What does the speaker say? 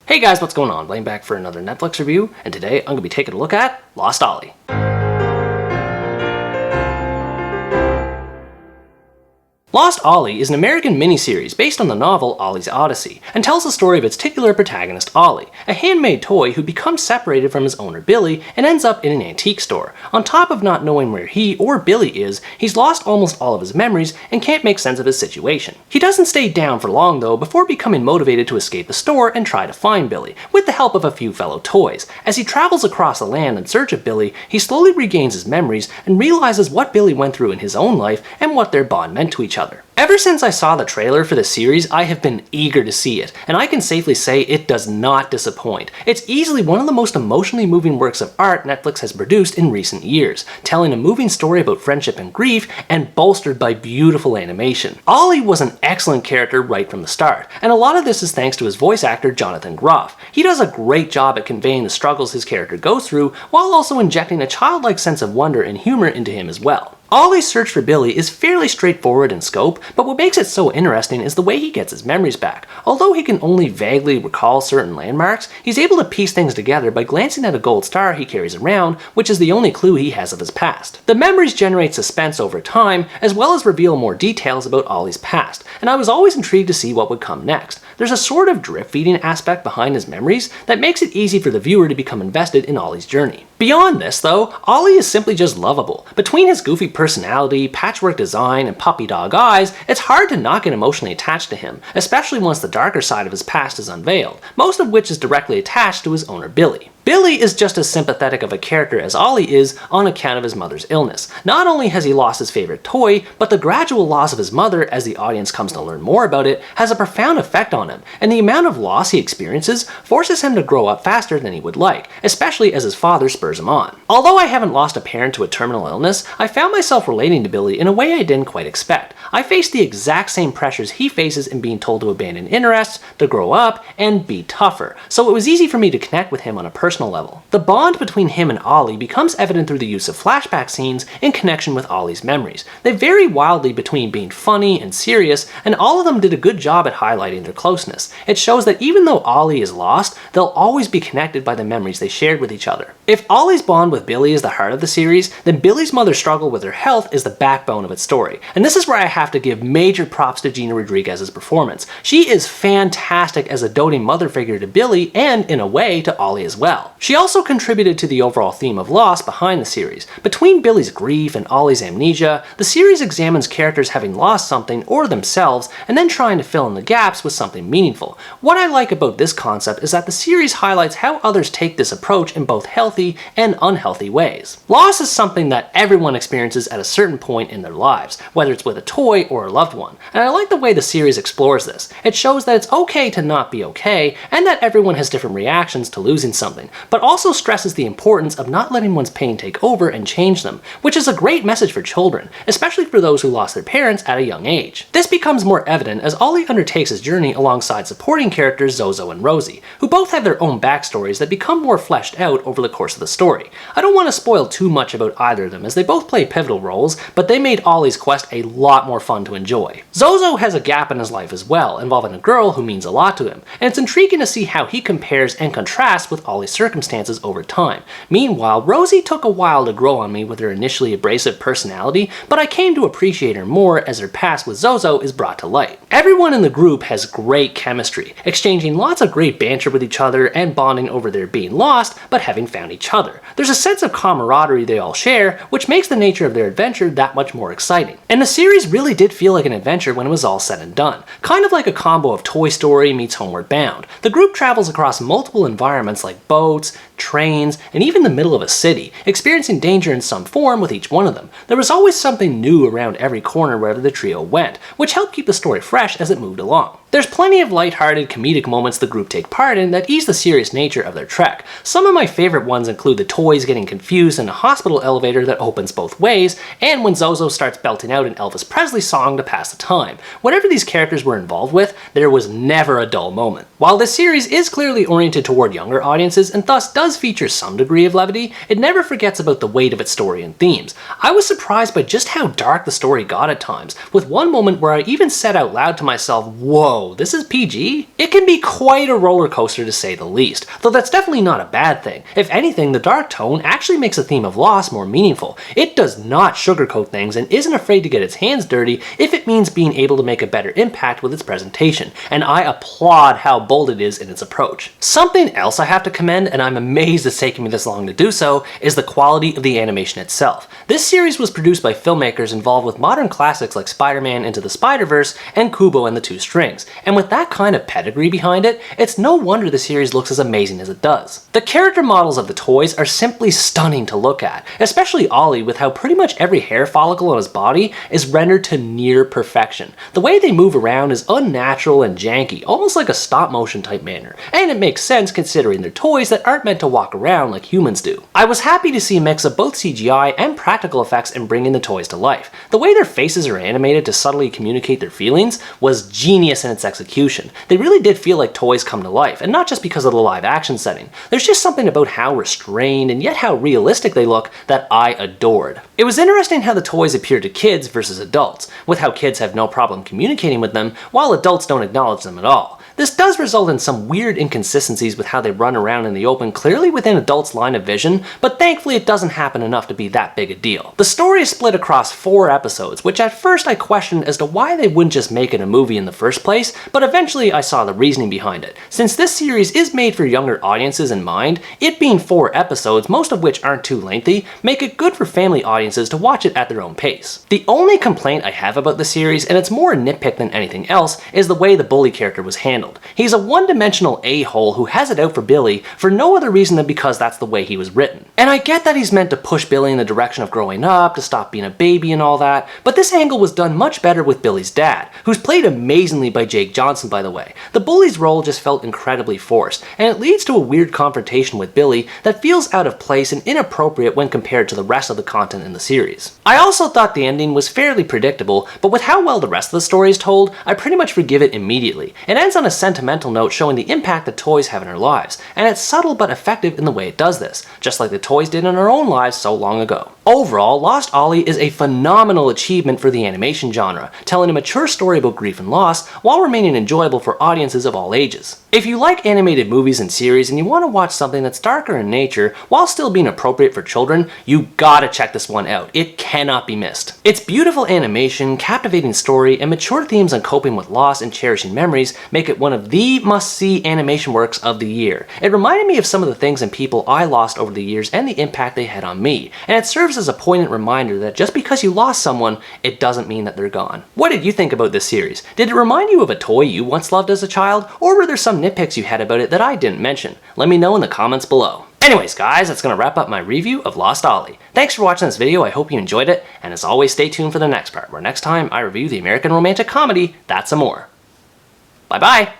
Hey guys, what's going on? Blaine back for another Netflix review, and today I'm going to be taking a look at Lost Ollie. Lost Ollie is an American miniseries based on the novel Ollie's Odyssey, and tells the story of its titular protagonist Ollie, a handmade toy who becomes separated from his owner Billy and ends up in an antique store. On top of not knowing where he or Billy is, he's lost almost all of his memories and can't make sense of his situation. He doesn't stay down for long though before becoming motivated to escape the store and try to find Billy, with the help of a few fellow toys. As he travels across the land in search of Billy, he slowly regains his memories and realizes what Billy went through in his own life and what their bond meant to each other. Ever since I saw the trailer for this series, I have been eager to see it, and I can safely say it does not disappoint. It's easily one of the most emotionally moving works of art Netflix has produced in recent years, telling a moving story about friendship and grief, and bolstered by beautiful animation. Ollie was an excellent character right from the start, and a lot of this is thanks to his voice actor Jonathan Groff. He does a great job at conveying the struggles his character goes through, while also injecting a childlike sense of wonder and humor into him as well. Ollie's search for Billy is fairly straightforward in scope, but what makes it so interesting is the way he gets his memories back. Although he can only vaguely recall certain landmarks, he's able to piece things together by glancing at a gold star he carries around, which is the only clue he has of his past. The memories generate suspense over time, as well as reveal more details about Ollie's past, and I was always intrigued to see what would come next. There's a sort of drip-feeding aspect behind his memories that makes it easy for the viewer to become invested in Ollie's journey. Beyond this though, Ollie is simply just lovable. Between his goofy personality, patchwork design, and puppy dog eyes, it's hard to not get emotionally attached to him, especially once the darker side of his past is unveiled, most of which is directly attached to his owner Billy. Billy is just as sympathetic of a character as Ollie is on account of his mother's illness. Not only has he lost his favorite toy, but the gradual loss of his mother, as the audience comes to learn more about it, has a profound effect on him, and the amount of loss he experiences forces him to grow up faster than he would like, especially as his father spurs him on. Although I haven't lost a parent to a terminal illness, I found myself relating to Billy in a way I didn't quite expect. I faced the exact same pressures he faces in being told to abandon interests, to grow up, and be tougher, so it was easy for me to connect with him on a personal level. The bond between him and Ollie becomes evident through the use of flashback scenes in connection with Ollie's memories. They vary wildly between being funny and serious, and all of them did a good job at highlighting their closeness. It shows that even though Ollie is lost, they'll always be connected by the memories they shared with each other. If Ollie's bond with Billy is the heart of the series, then Billy's mother's struggle with her health is the backbone of its story. And this is where I have to give major props to Gina Rodriguez's performance. She is fantastic as a doting mother figure to Billy, and in a way to Ollie as well. She also contributed to the overall theme of loss behind the series. Between Billy's grief and Ollie's amnesia, the series examines characters having lost something or themselves, and then trying to fill in the gaps with something meaningful. What I like about this concept is that the series highlights how others take this approach in both healthy and unhealthy ways. Loss is something that everyone experiences at a certain point in their lives, whether it's with a toy or a loved one, and I like the way the series explores this. It shows that it's okay to not be okay, and that everyone has different reactions to losing something, but also stresses the importance of not letting one's pain take over and change them, which is a great message for children, especially for those who lost their parents at a young age. This becomes more evident as Ollie undertakes his journey alongside supporting characters Zozo and Rosie, who both have their own backstories that become more fleshed out over the course of the story. I don't want to spoil too much about either of them as they both play pivotal roles, but they made Ollie's quest a lot more fun to enjoy. Zozo has a gap in his life as well, involving a girl who means a lot to him, and it's intriguing to see how he compares and contrasts with Ollie's circumstances over time. Meanwhile, Rosie took a while to grow on me with her initially abrasive personality, but I came to appreciate her more as her past with Zozo is brought to light. Everyone in the group has great chemistry, exchanging lots of great banter with each other and bonding over their being lost but having found each other. There's a sense of camaraderie they all share, which makes the nature of their adventure that much more exciting. And the series really did feel like an adventure when it was all said and done, kind of like a combo of Toy Story meets Homeward Bound. The group travels across multiple environments like boats, trains, and even the middle of a city, experiencing danger in some form with each one of them. There was always something new around every corner wherever the trio went, which helped keep the story fresh as it moved along. There's plenty of lighthearted comedic moments the group take part in that ease the serious nature of their trek. Some of my favorite ones ones include the toys getting confused in a hospital elevator that opens both ways, and when Zozo starts belting out an Elvis Presley song to pass the time. Whatever these characters were involved with, there was never a dull moment. While this series is clearly oriented toward younger audiences and thus does feature some degree of levity, it never forgets about the weight of its story and themes. I was surprised by just how dark the story got at times, with one moment where I even said out loud to myself, "Whoa, this is PG?" It can be quite a roller coaster to say the least, though that's definitely not a bad thing. If anything, the dark tone actually makes the theme of loss more meaningful. It does not sugarcoat things and isn't afraid to get its hands dirty if it means being able to make a better impact with its presentation, and I applaud how bold it is in its approach. Something else I have to commend, and I'm amazed it's taken me this long to do so, is the quality of the animation itself. This series was produced by filmmakers involved with modern classics like Spider-Man Into the Spider-Verse and Kubo and the Two Strings, and with that kind of pedigree behind it, it's no wonder the series looks as amazing as it does. The character models of the toys are simply stunning to look at, especially Ollie, with how pretty much every hair follicle on his body is rendered to near perfection. The way they move around is unnatural and janky, almost like a stop-motion type manner, and it makes sense considering they're toys that aren't meant to walk around like humans do. I was happy to see a mix of both CGI and practical effects in bringing the toys to life. The way their faces are animated to subtly communicate their feelings was genius in its execution. They really did feel like toys come to life, and not just because of the live action setting. There's just something about how restrained and yet how realistic they look that I adored. It was interesting how the toys appear to kids versus adults, with how kids have no problem communicating with them, while adults don't acknowledge them at all. This does result in some weird inconsistencies with how they run around in the open clearly within adults' line of vision, but thankfully it doesn't happen enough to be that big a deal. The story is split across 4 episodes, which at first I questioned as to why they wouldn't just make it a movie in the first place, but eventually I saw the reasoning behind it. Since this series is made for younger audiences in mind, it being 4 episodes, most of which aren't too lengthy, make it good for family audiences to watch it at their own pace. The only complaint I have about the series, and it's more a nitpick than anything else, is the way the bully character was handled. He's a one-dimensional a-hole who has it out for Billy for no other reason than because that's the way he was written. And I get that he's meant to push Billy in the direction of growing up, to stop being a baby and all that, but this angle was done much better with Billy's dad, who's played amazingly by Jake Johnson, by the way. The bully's role just felt incredibly forced, and it leads to a weird confrontation with Billy that feels out of place and inappropriate when compared to the rest of the content in the series. I also thought the ending was fairly predictable, but with how well the rest of the story is told, I pretty much forgive it immediately. It ends on a sentimental note showing the impact that toys have in our lives, and it's subtle but effective in the way it does this, just like the toys did in our own lives so long ago. Overall, Lost Ollie is a phenomenal achievement for the animation genre, telling a mature story about grief and loss while remaining enjoyable for audiences of all ages. If you like animated movies and series and you want to watch something that's darker in nature while still being appropriate for children, you gotta check this one out. It cannot be missed. Its beautiful animation, captivating story, and mature themes on coping with loss and cherishing memories make it one of the must-see animation works of the year. It reminded me of some of the things and people I lost over the years and the impact they had on me, and it serves as a poignant reminder that just because you lost someone, it doesn't mean that they're gone. What did you think about this series? Did it remind you of a toy you once loved as a child, or were there some nitpicks you had about it that I didn't mention? Let me know in the comments below. Anyways guys, that's going to wrap up my review of Lost Ollie. Thanks for watching this video, I hope you enjoyed it, and as always stay tuned for the next part, where next time I review the American romantic comedy, That's Amore. Bye bye!